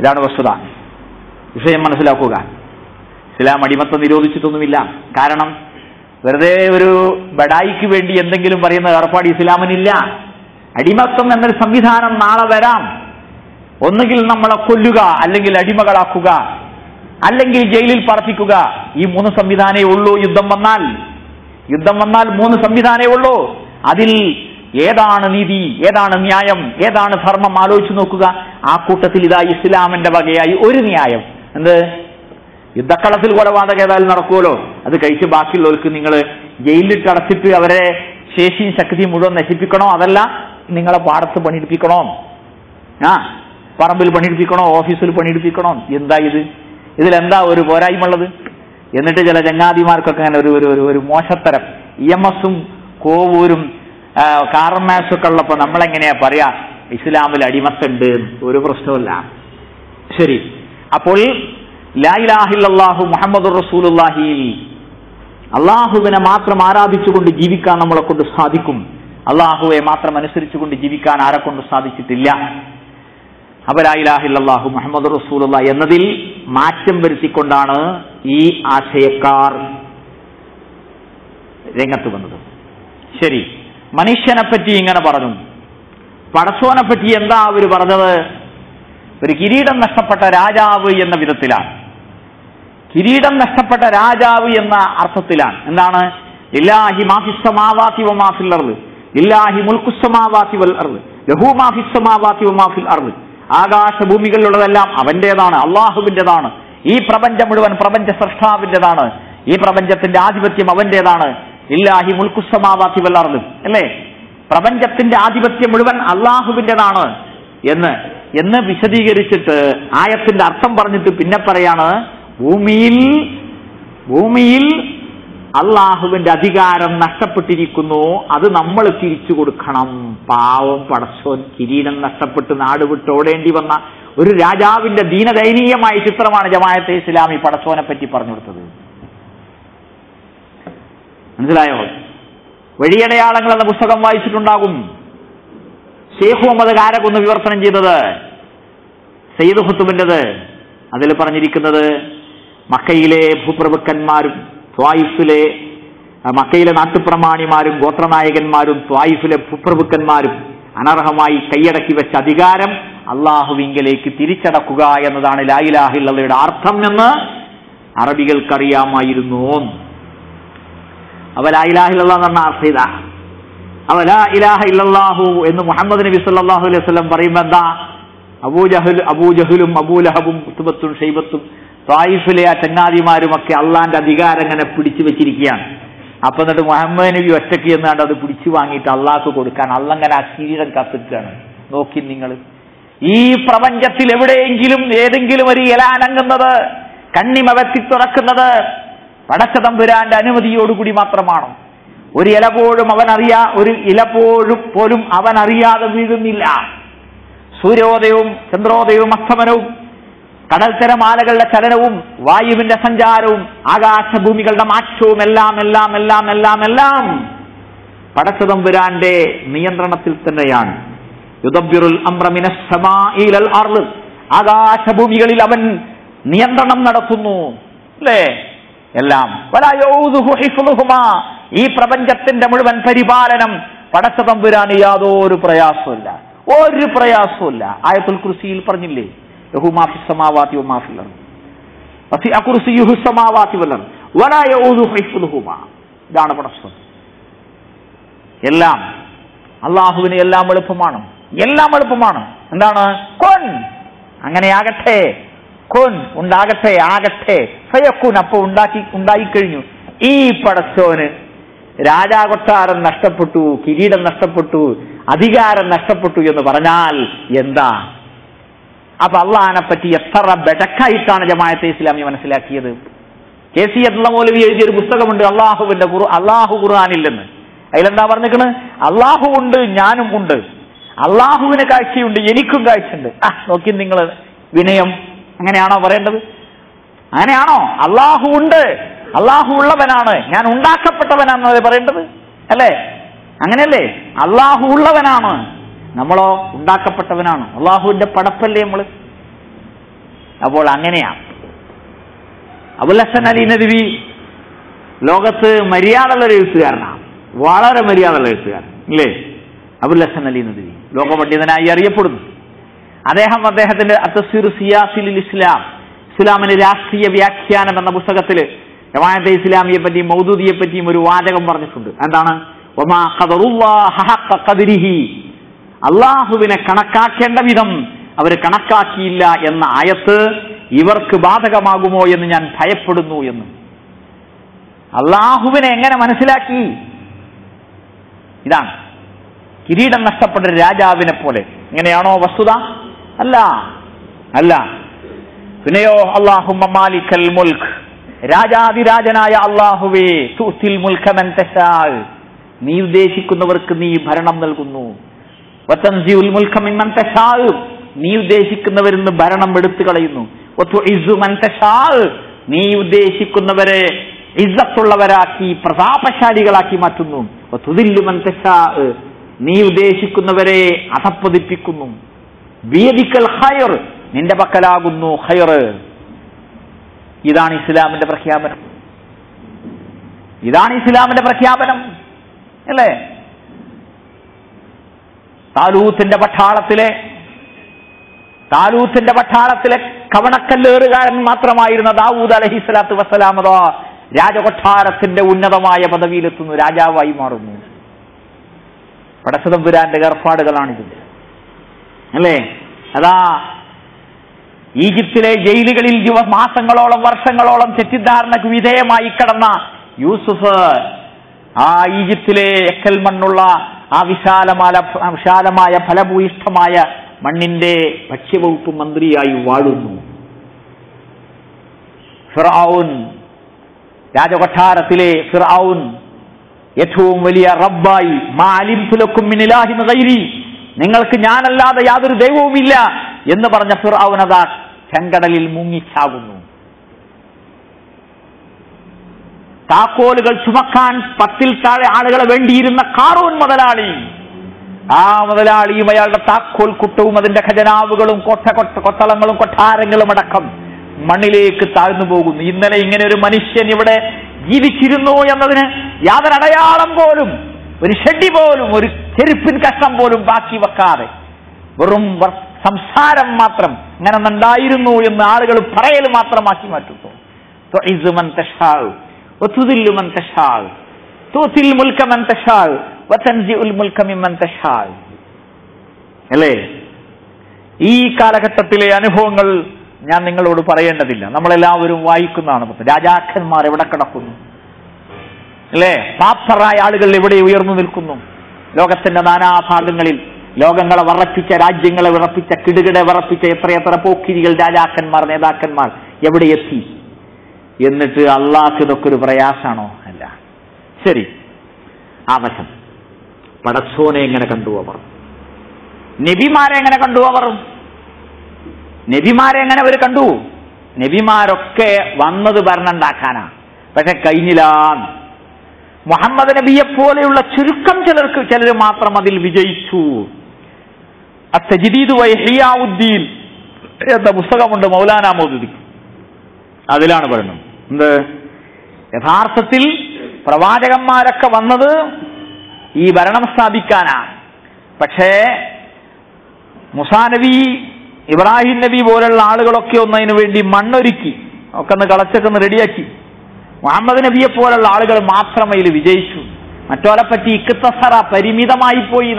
ഇതാണ് വസ്തുത. വിഷയം മനസ്സിലാക്കുക. ഇസ്ലാം അടിമത്തം നിരോധിച്ചിട്ടൊന്നുമില്ല. കാരണം വെറുതെ ഒരു ബഡായിക്ക് വേണ്ടി എന്തെങ്കിലും പറയുന്ന ഏർപ്പാട് ഇസ്ലാമിനില്ല. അടിമത്തം എന്നൊരു സംവിധാനം നാളെ വരാം. ഒന്നുകിൽ നമ്മളെ കൊല്ലുക, അല്ലെങ്കിൽ അടിമകളാക്കുക, അല്ലെങ്കിൽ ജയിലിൽ പാർപ്പിക്കുക. ഈ 3 സംവിധാനേ ഉള്ളൂ. യുദ്ധം വന്നാൽ 3 സംവിധാനേ ഉള്ളൂ. അതിൽ ഏതാണ് നീതി, ഏതാണ് ന്യായം, ഏതാണ് ധർമ്മം ആലോചിച്ച് നോക്കുക. ആ കൂട്ടത്തിൽ ഇതാ ഇസ്ലാമിന്റെ വകയായി ഒരു ന്യായം. എന്ത്? യുദ്ധക്കളത്തിൽ കൊലപാതകം ഏതായാലും നടക്കുമല്ലോ, അത് കഴിച്ച് ബാക്കിയുള്ളവർക്ക് നിങ്ങൾ ജയിലിലിട്ട് അടച്ചിട്ട് അവരെ ശേഷിയും ശക്തിയും മുഴുവൻ നശിപ്പിക്കണോ? അതല്ല, നിങ്ങളെ പാടത്ത് പണിയെടുപ്പിക്കണോ, പറമ്പിൽ പണിയെടുപ്പിക്കണോ, ഓഫീസിൽ പണിയെടുപ്പിക്കണോ? എന്താ ഇതിലെന്താ ഒരു പോരായ്മയുള്ളത്? എന്നിട്ട് ചില ചങ്ങാതിമാർക്കൊക്കെ അങ്ങനെ ഒരു മോശത്തരം EMS-ഉം കോവൂരും കാർമാസൊക്കെ ഉള്ളപ്പോ നമ്മളെങ്ങനെയാ പറയാ ഇസ്ലാമിൽ അടിമത്തുണ്ട്? ഒരു പ്രശ്നമില്ല. ശരി, അപ്പോൾ ലാ ഇലാഹ ഇല്ലല്ലാഹു മുഹമ്മദുർ റസൂലുള്ളാഹി, അള്ളാഹുവിനെ മാത്രം ആരാധിച്ചുകൊണ്ട് ജീവിക്കാൻ നമ്മളെ കൊണ്ട് സാധിക്കും. അള്ളാഹുവെ മാത്രം അനുസരിച്ചുകൊണ്ട് ജീവിക്കാൻ ആരെ കൊണ്ട് സാധിച്ചിട്ടില്ല. അപ്പൊ ലാ ഇലാഹ ഇല്ലല്ലാഹു മുഹമ്മദുർ റസൂലുള്ളാഹി എന്നതിൽ മാറ്റം വരുത്തിക്കൊണ്ടാണ് ഈ ആശയക്കാർ രംഗത്ത് വന്നത്. ശരി, മനുഷ്യനെ പറ്റി ഇങ്ങനെ പറഞ്ഞു. പടച്ചോനെ പറ്റി എന്താ അവർ പറഞ്ഞത്? ഒരു കിരീടം നഷ്ടപ്പെട്ട രാജാവ് എന്ന വിധത്തിലാണ്. കിരീടം നഷ്ടപ്പെട്ട രാജാവ് എന്ന അർത്ഥത്തിലാണ്. എന്താണ്? ലില്ലാഹി മാഫിസ് സമാവാതി വമാ ഫിൽ അർദ്, ലില്ലാഹി മുൽക്കുസ് സമാവാതി വൽ അർദ്, ലഹു മാഫിസ് സമാവാതി വമാ ഫിൽ അർദ്. ആകാശഭൂമികളിലുള്ളതെല്ലാം അവന്റേതാണ്, അള്ളാഹുവിൻ്റെതാണ്. ഈ പ്രപഞ്ചം മുഴുവൻ പ്രപഞ്ച സൃഷ്ടാവിൻ്റെതാണ്. ഈ പ്രപഞ്ചത്തിന്റെ ആധിപത്യം അവന്റേതാണ്. ലില്ലാഹി മുൽക്കുസ് സമാവാതി വൽ അർദ്, അല്ലേ? പ്രപഞ്ചത്തിന്റെ ആധിപത്യം മുഴുവൻ അള്ളാഹുവിൻ്റെതാണ് എന്ന് വിശദീകരിച്ചിട്ട് ആയത്തിന്റെ അർത്ഥം പറഞ്ഞിട്ട് പിന്നെ പറയാണ്, ഭൂമിയിൽ അള്ളാഹുവിന്റെ അധികാരം നഷ്ടപ്പെട്ടിരിക്കുന്നു, അത് നമ്മൾ തിരിച്ചു കൊടുക്കണം. പാവം പടച്ചോൻ കിരീടം നഷ്ടപ്പെട്ട് നാട് വിട്ട് ഓടേണ്ടി വന്ന ഒരു രാജാവിന്റെ ദീനദയനീയമായ ചിത്രമാണ് ജമാഅത്തെ ഇസ്ലാമി പടച്ചോനെ പറ്റി പറഞ്ഞു കൊടുത്തത്. മനസ്സിലായോ? വഴിയടയാളങ്ങൾ എന്ന പുസ്തകം വായിച്ചിട്ടുണ്ടാകും. ഷെയ്ഖ് മുഹമ്മദ് കാരകുന്ന് വിവർത്തനം ചെയ്തത്, സയ്യിദ് ഖുത്ബിൻ്റെത്. അതിൽ പറഞ്ഞിരിക്കുന്നത് മക്കയിലെ ഭൂപ്രഭുക്കന്മാരും മക്കയിലെ നാട്ടുപ്രമാണിമാരും ഗോത്രനായകന്മാരും ത്വായിഫിലെ ഭൂപ്രഭുക്കന്മാരും അനർഹമായി കൈയടക്കി വെച്ച അധികാരം അള്ളാഹുവിങ്കലേക്ക് തിരിച്ചടക്കുക എന്നതാണ് ലാ ഇലാഹ ഇല്ലല്ലാഹയുടെ അർത്ഥം എന്ന് അറബികൾക്കറിയാമായിരുന്നു. അവ ലാ ഇലാഹ ഇല്ലല്ലാഹ് എന്ന് പറഞ്ഞ അർത്ഥം ഇതാ. അവ ലാ ഇലാഹ ഇല്ലല്ലാഹു എന്ന് മുഹമ്മദ് നബി സല്ലല്ലാഹു അലൈഹി വസല്ലം പറയുമ്പോൾ എന്താ? അബൂജഹലും അബൂലഹബും ഉത്ബത്തും ഷൈബത്തും ത്വായിഫിലെ ആ ചങ്ങാതിമാരുമൊക്കെ അള്ളാന്റെ അധികാരം ഇങ്ങനെ പിടിച്ചു വെച്ചിരിക്കുകയാണ്. അപ്പൊ എന്നിട്ട് മുഹമ്മദ് നബി ഒറ്റയ്ക്ക് എന്നാണ്ട് അത് പിടിച്ചു വാങ്ങിയിട്ട് അള്ളാഹ്ക്ക് കൊടുക്കാൻ അള്ളങ്ങനെ ആ കിരീടം കത്തിക്കുകയാണ്. നോക്കി നിങ്ങൾ, ഈ പ്രപഞ്ചത്തിൽ എവിടെയെങ്കിലും ഏതെങ്കിലും ഒരു ഇല അനങ്ങുന്നത്, കണ്ണിമ വെത്തി തുറക്കുന്നത് പടച്ചതമ്പുരാന്റെ അനുമതിയോടുകൂടി മാത്രമാണ്. ഒരു ഇല പോലും അവൻ അറിയാതെ വീഴുന്നില്ല. സൂര്യോദയവും ചന്ദ്രോദയവും അസ്തമനവും കടൽ തിരമാലകളുടെ ചലനവും വായുവിന്റെ സഞ്ചാരവും ആകാശഭൂമികളുടെ മാറ്റവും എല്ലാം പടച്ചതമ്പുരാന്റെ നിയന്ത്രണത്തിൽ തന്നെയാണ്. യുദബ്ബിറുൽ അംറ മിനസ് സമാഇ ഇലൽ അർള്, ആകാശഭൂമികളിൽ അവൻ നിയന്ത്രണം നടത്തുന്നു, അല്ലേ? എല്ലാം വലാ യഊദുഹു ഹിഫ്ളുഹുമാ, ഈ പ്രപഞ്ചത്തിന്റെ മുഴുവൻ പരിപാലനം പടച്ചതമ്പുരാന് യാതൊരു പ്രയാസമില്ല, ഒരു പ്രയാസമില്ല. ആയത്തുൽ കുർസിയിൽ പറഞ്ഞില്ലേ, ലഹു മാ ഫിസ് സമാവാതി വമാ ഫിൽ അർദ് വസിഅ കുർസിയുഹു സമാവാതി വൽ അർദ് വലാ യഊദുഹു ഹിഫ്ളുഹുമാ. ഇതാണ് പടച്ചവൻ. എല്ലാം അള്ളാഹുവിന് എല്ലാം എളുപ്പമാണ്. എന്താണ്? കൊൻ, അങ്ങനെയാകട്ടെ, കൊൻ ഉണ്ടാകട്ടെ, ആകട്ടെ, ഫയക്കുൻ, അപ്പൊ ഉണ്ടായിക്കഴിഞ്ഞു. ഈ പടച്ചോന് രാജാകൊട്ടാരം നഷ്ടപ്പെട്ടു, കിരീടം നഷ്ടപ്പെട്ടു, അധികാരം നഷ്ടപ്പെട്ടു എന്ന് പറഞ്ഞാൽ എന്താ? അപ്പൊ അള്ളാഹിനെ പറ്റി എത്ര ബെടക്കായിട്ടാണ് ജമാഅത്തെ ഇസ്ലാമി മനസ്സിലാക്കിയത്. KC അബ്ദുള്ള മൗലവി എഴുതിയൊരു പുസ്തകമുണ്ട്, അള്ളാഹു ഖുർആനില്ലെന്ന്. അതിലെന്താ പറഞ്ഞിരിക്കണ്? അള്ളാഹു ഉണ്ട്, ഞാനും ഉണ്ട്, അള്ളാഹുവിന് കാഴ്ചയുണ്ട്, എനിക്കും കാഴ്ചയുണ്ട്. നോക്കി നിങ്ങൾ വിനയം. അങ്ങനെയാണോ പറയേണ്ടത്? അങ്ങനെയാണോ? അള്ളാഹു ഉണ്ട്, അള്ളാഹു ഉള്ളവനാണ്, ഞാൻ ഉണ്ടാക്കപ്പെട്ടവനാണെന്നത് പറയേണ്ടത്, അല്ലേ? അങ്ങനെയല്ലേ? അള്ളാഹു ഉള്ളവനാണ്, നമ്മളോ ഉണ്ടാക്കപ്പെട്ടവനാണ്. അള്ളാഹുവിന്റെ പടപ്പല്ലേ നമ്മൾ. അപ്പോൾ അങ്ങനെയാണ്. അബുൽ ഹസൻ അലി നദ്വി ലോകത്ത് മര്യാദയുള്ള ഒരു എഴുത്തുകാരനാണ്, വളരെ മര്യാദയുള്ള എഴുത്തുകാരൻ ഇല്ലേ? അബുൽ ഹസൻ അലി നദ്വി ലോകപണ്ഡിതനായി അറിയപ്പെടുന്നു. അദ്ദേഹത്തിന്റെ അത്തസ്വീർ സിയാസിൽ ഇസ്ലാം, ഇസ്ലാമിന് രാഷ്ട്രീയ വ്യാഖ്യാനം എന്ന പുസ്തകത്തിൽ ജമാഅത്തെ ഇസ്ലാമിയെ പറ്റിയും മൗദൂദിയെ പറ്റിയും ഒരു വാചകം പറഞ്ഞിട്ടുണ്ട്. എന്താണ്? വമാ ഖദറുല്ലാഹ ഹഖ ഖദ്രിഹി, അള്ളാഹുവിനെ കണക്കാക്കേണ്ട വിധം അവർ കണക്കാക്കിയില്ല എന്ന ആയത്ത് ഇവർക്ക് ബാധകമാകുമോ എന്ന് ഞാൻ ഭയപ്പെടുന്നു എന്ന്. അള്ളാഹുവിനെ എങ്ങനെ മനസ്സിലാക്കി? ഇതാണ് കിരീടം നഷ്ടപ്പെട്ട രാജാവിനെ പോലെ. ഇങ്ങനെയാണോ വസ്തുത? അല്ല, അല്ല. പിന്നെയോ അല്ലാഹുമ്മ മാലിക്കൽ മുൽക്ക്, രാജാതിരാജനായ അള്ളാഹുവേ, തുഅ്തിൽ മുൽക മൻ തശാ, നീ ഉദ്ദേശിക്കുന്നവർക്ക് നീ ഭരണം നൽകുന്നു. വതൻസിഉൽ മുൽക മിമ്മൻ തശാ, നീ ഉദ്ദേശിക്കുന്നവരിൽ നിന്ന് ഭരണം എടുത്തു കളയുന്നു. വതുഇസ്സു മൻ തശാ, നീ ഉദ്ദേശിക്കുന്നവരെ ഇസ്സത്തുള്ളവരാക്കി പ്രതാപശാലികളാക്കി മാറ്റുന്നു. വതുദില്ലു മൻ തശാ, നീ ഉദ്ദേശിക്കുന്നവരെ അധപ്പതിപ്പിക്കുന്നു. ബിയദിക്കൽ ഖൈർ, നിന്റെ പക്കലാകുന്നു ഖൈർ. ഇതാണ് ഇസ്ലാമിന്റെ പ്രഖ്യാപനം. ഇതാണ് ഇസ്ലാമിന്റെ പ്രഖ്യാപനം അല്ലേ? താലൂത്തിന്റെ പട്ടാളത്തിലെ കവണക്കല്ലേറുകാരൻ മാത്രമായിരുന്ന ദാവൂദ് അലൈഹിസ്സലാത്തു വസ്സലാം രാജകൊട്ടാരത്തിന്റെ ഉന്നതമായ പദവിയിലെത്തുന്നു, രാജാവായി മാറുന്നു. പടച്ചതമ്പുരാന്റെ ഏർപ്പാടുകളാണിത് അല്ലേ? അതാ ഈജിപ്തിലെ ജയിലുകളിൽ മാസങ്ങളോളം വർഷങ്ങളോളം തെറ്റിദ്ധാരണക്ക് വിധേയമായി കടന്ന യൂസുഫ് ആ ഈജിപ്തിലെ എക്കൽ മണ്ണുള്ള ആ വിശാലമായ ഫലഭൂയിഷ്ഠമായ മണ്ണിന്റെ ഭക്ഷ്യവകുപ്പ് മന്ത്രിയായി വാഴുന്നു. ഫിർഔൻ, രാജകൊട്ടാരത്തിലെ ഫിർഔൻ ഏറ്റവും വലിയ റബ്ബായി, മാ അലിംതു ലക്കും മിൻ ഇലാഹിൻ ഗൈരി, നിങ്ങൾക്ക് ഞാനല്ലാതെ യാതൊരു ദൈവവുമില്ല എന്ന് പറഞ്ഞ ഫിർഔൻ അതാ ചെങ്കടലിൽ മുങ്ങിച്ചാകുന്നു. താക്കോലുകൾ ചുമക്കാൻ 10 താഴെ ആളുകളെ വേണ്ടിയിരുന്ന ഖാറൂൻ മുതലാളി, ആ മുതലാളിയും അയാളുടെ താക്കോൽ കുട്ടവും അതിന്റെ ഖജനാവുകളും കൊത്തളങ്ങളും കൊട്ടാരങ്ങളും അടക്കം മണ്ണിലേക്ക് താഴ്ന്നു പോകുന്നു. ഇന്നലെ ഇങ്ങനെ ഒരു മനുഷ്യൻ ഇവിടെ ജീവിച്ചിരുന്നു എന്നതിന് യാതൊരു അടയാളം പോലും, ഒരു ഷെഡി പോലും, ഒരു ചെരുപ്പിൻ കഷ്ണം പോലും ബാക്കി വെക്കാതെ വെറും സംസാരം മാത്രം, ഇങ്ങനെ ഉണ്ടായിരുന്നു എന്ന് ആളുകൾ പറയൽ മാത്രമാക്കി മാറ്റുന്നു. അല്ലേ? ഈ കാലഘട്ടത്തിലെ അനുഭവങ്ങൾ ഞാൻ നിങ്ങളോട് പറയേണ്ടതില്ല, നമ്മളെല്ലാവരും വായിക്കുന്നതാണ്. രാജാക്കന്മാർ എവിടെ കിടക്കുന്നു അല്ലേ? പാപ്പറായ ആളുകൾ എവിടെ ഉയർന്നു നിൽക്കുന്നു? ലോകത്തിന്റെ നാനാഭാഗങ്ങളിൽ ലോകങ്ങളെ വിറപ്പിച്ച, രാജ്യങ്ങളെ വിറപ്പിച്ച, കിടുകിടെ വിറപ്പിച്ച എത്രയെത്ര പോക്കിരികൾ, രാജാക്കന്മാർ, നേതാക്കന്മാർ എവിടെ എത്തി? എന്നിട്ട് അള്ളാഹ് ഇതൊക്കെ ഒരു പ്രയാസാണോ? അല്ല. ശരി, ആ വശം പടച്ചോനെ എങ്ങനെ കണ്ടു അവർ? നബിമാരെ എങ്ങനെ കണ്ടു അവർ? നബിമാരെ എങ്ങനെ അവർ കണ്ടു? നബിമാരൊക്കെ വന്നത് ഭരണമുണ്ടാക്കാനാ, പക്ഷെ കഴിഞ്ഞില്ല. മുഹമ്മദ് നബിയെ പോലെയുള്ള ചുരുക്കം ചിലർ മാത്രം അതിൽ വിജയിച്ചു. അത്തജ്ദീദ് വഇഹ്യാഉദ്ദീൻ എന്ന പുസ്തകമുണ്ട് മൗലാന മൗദൂദി, അതിലാണ് പറയുന്നത് എന്ത്? യഥാർത്ഥത്തിൽ പ്രവാചകന്മാരൊക്കെ വന്നത് ഈ ഭരണം സ്ഥാപിക്കാനാണ്. പക്ഷേ മൂസാ നബി, ഇബ്രാഹിം നബി പോലുള്ള ആളുകളൊക്കെ ഒന്നതിനു വേണ്ടി മണ്ണൊരുക്കി ഒക്കെ ഒന്ന് കളച്ചൊക്കെ ഒന്ന് റെഡിയാക്കി. മുഹമ്മദ് നബിയെ പോലുള്ള ആളുകൾ മാത്രം അതിൽ വിജയിച്ചു. മറ്റോരെ പറ്റി ഇക്തസറ, പരിമിതമായി പോയി.